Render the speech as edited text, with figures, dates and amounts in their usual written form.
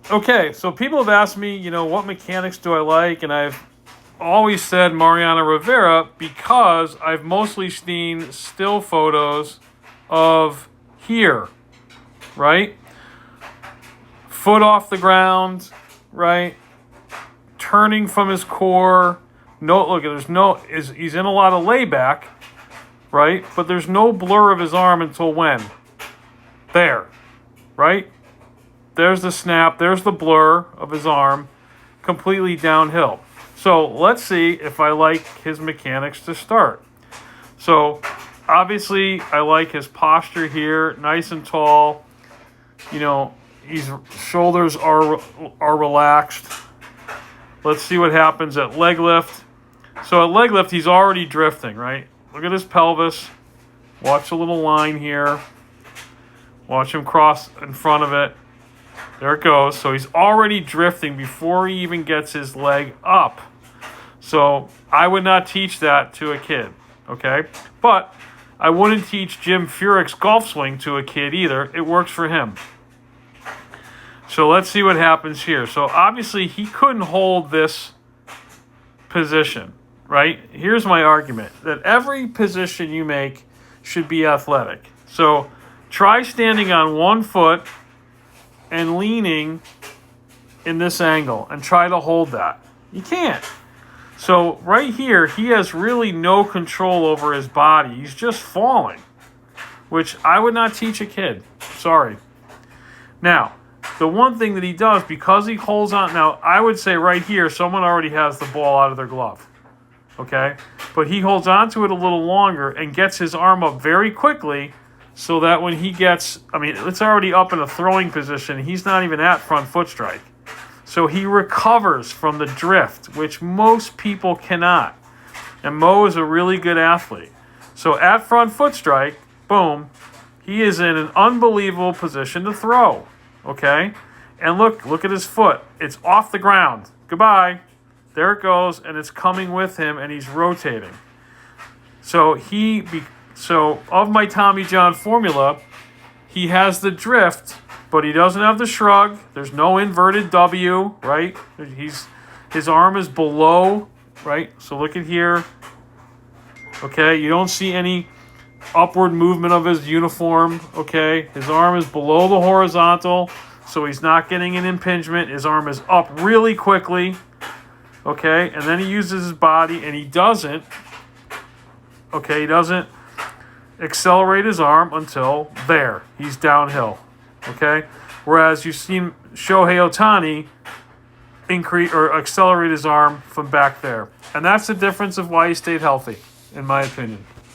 Okay, so people have asked me, what mechanics do I like, and I've always said Mariano Rivera because I've mostly seen still photos of here, right? Foot off the ground, right? Turning from his core. No, look, he's in a lot of layback, right? But there's no blur of his arm until when? There, right? There's the snap. There's the blur of his arm, completely downhill. So let's see if I like his mechanics to start. So obviously I like his posture here, nice and tall. His shoulders are relaxed. Let's see what happens at leg lift. So at leg lift, he's already drifting, right? Look at his pelvis. Watch the little line here. Watch him cross in front of it. There it goes. So he's already drifting before he even gets his leg up. So I would not teach that to a kid, okay? But I wouldn't teach Jim Furyk's golf swing to a kid either. It works for him. So let's see what happens here. So obviously he couldn't hold this position, right? Here's my argument, that every position you make should be athletic. So try standing on one foot and leaning in this angle and try to hold that. You can't. So right here, he has really no control over his body. He's just falling, which I would not teach a kid. Sorry. Now, the one thing that he does, because he holds on, now I would say right here, someone already has the ball out of their glove, okay? But he holds on to it a little longer and gets his arm up very quickly so that when he gets, it's already up in a throwing position. He's not even at front foot strike. So he recovers from the drift, which most people cannot. And Mo is a really good athlete. So at front foot strike, boom, he is in an unbelievable position to throw, okay? And look at his foot. It's off the ground. Goodbye. There it goes, and it's coming with him, and he's rotating. So of my Tommy John formula, he has the drift, but he doesn't have the shrug. There's no inverted W, right? His arm is below, right? So look at here. Okay, you don't see any upward movement of his uniform, okay? His arm is below the horizontal, so he's not getting an impingement. His arm is up really quickly, okay? And then he uses his body, and he doesn't accelerate his arm until there. He's downhill, okay? Whereas you've seen Shohei Ohtani increase or accelerate his arm from back there. And that's the difference of why he stayed healthy, in my opinion.